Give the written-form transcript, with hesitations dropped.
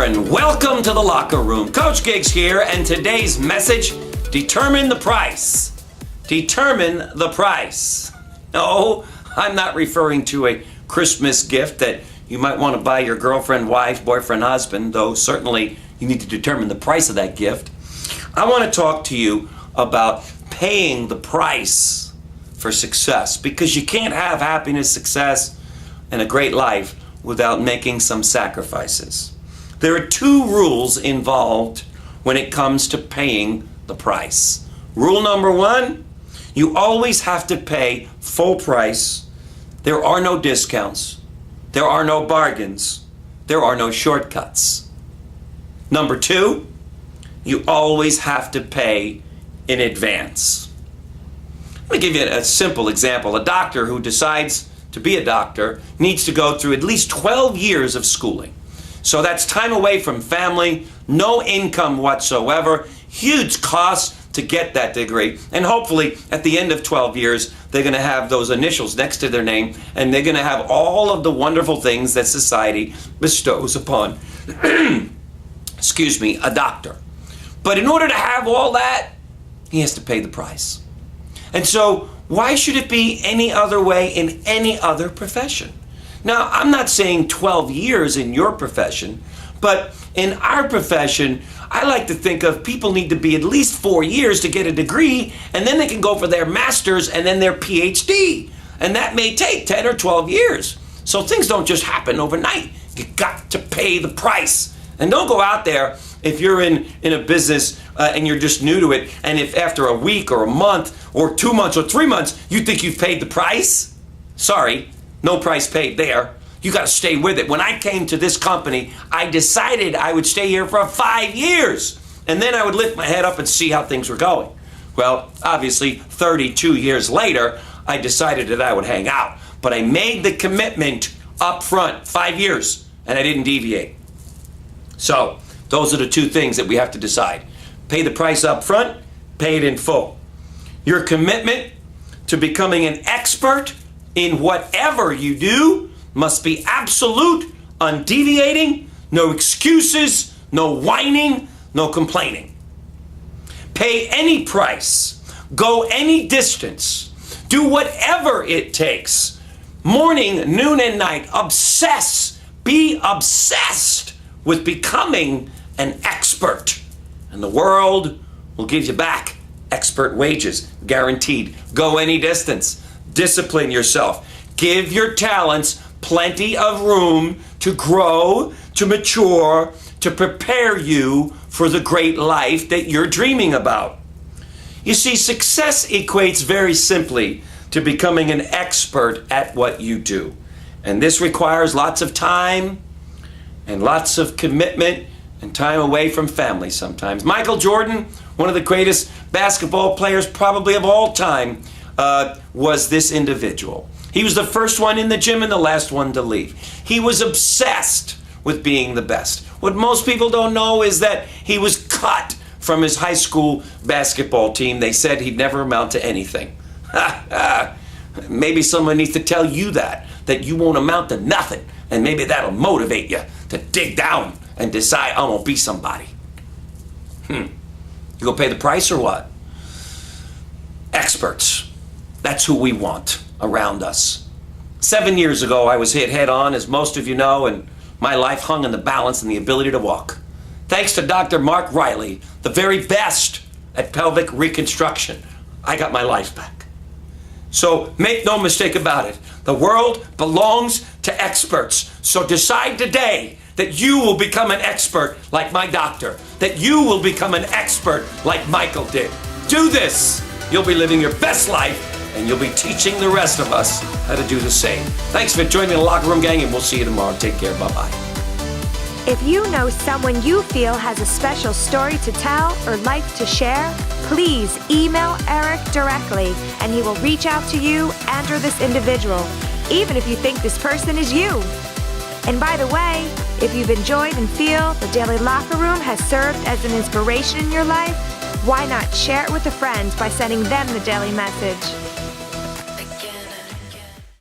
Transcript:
and welcome to the locker room. Coach Giggs here, and today's message, determine the price. Determine the price. No, I'm not referring to a Christmas gift that you might want to buy your girlfriend, wife, boyfriend, husband, though certainly you need to determine the price of that gift. I want to talk to you about paying the price for success, because you can't have happiness, success, and a great life without making some sacrifices. There are two rules involved when it comes to paying the price. Rule number one, you always have to pay full price. There are no discounts. There are no bargains. There are no shortcuts. Number two, you always have to pay in advance. Let me give you a simple example. A doctor who decides to be a doctor needs to go through at least 12 years of schooling. So that's time away from family, no income whatsoever, huge costs to get that degree. And hopefully at the end of 12 years, they're going to have those initials next to their name, and they're going to have all of the wonderful things that society bestows upon, a doctor. But in order to have all that, he has to pay the price. And so why should it be any other way in any other profession? Now, I'm not saying 12 years in your profession, but in our profession, I like to think of people need to be at least 4 years to get a degree, and then they can go for their master's and then their PhD. And that may take 10 or 12 years. So things don't just happen overnight. You got to pay the price. And don't go out there if you're in a business and you're just new to it, and if after a week or a month or 2 months or 3 months, you think you've paid the price. Sorry, no price paid there. You got to stay with it. When I came to this company, I decided I would stay here for 5 years, and then I would lift my head up and see how things were going. Well, obviously, 32 years later, I decided that I would hang out, but I made the commitment up front, 5 years, and I didn't deviate. So those are the two things that we have to decide. Pay the price up front, pay it in full. Your commitment to becoming an expert in whatever you do must be absolute, undeviating, no excuses, no whining, no complaining. Pay any price, go any distance, do whatever it takes. Morning, noon, and night, obsess, be obsessed with becoming an expert. And the world will give you back expert wages, guaranteed. Go any distance. Discipline yourself. Give your talents plenty of room to grow, to mature, to prepare you for the great life that you're dreaming about. You see, success equates very simply to becoming an expert at what you do. And this requires lots of time and lots of commitment and time away from family sometimes. Michael Jordan, one of the greatest basketball players probably of all time, was this individual. He was the first one in the gym and the last one to leave. He was obsessed with being the best. What most people don't know is that he was cut from his high school basketball team. They said he'd never amount to anything. Maybe someone needs to tell you that you won't amount to nothing, and maybe that'll motivate you to dig down and decide, I'm gonna be somebody. You gonna pay the price or what? Experts. That's who we want around us. 7 years ago, I was hit head on, as most of you know, and my life hung in the balance and the ability to walk. Thanks to Dr. Mark Riley, the very best at pelvic reconstruction, I got my life back. So make no mistake about it. The world belongs to experts. So decide today that you will become an expert like my doctor, that you will become an expert like Michael did. Do this. You'll be living your best life, and you'll be teaching the rest of us how to do the same. Thanks for joining the Locker Room Gang, and we'll see you tomorrow. Take care. Bye-bye. If you know someone you feel has a special story to tell or life to share, please email Eric directly, and he will reach out to you and or this individual, even if you think this person is you. And by the way, if you've enjoyed and feel the Daily Locker Room has served as an inspiration in your life, why not share it with a friend by sending them the daily message?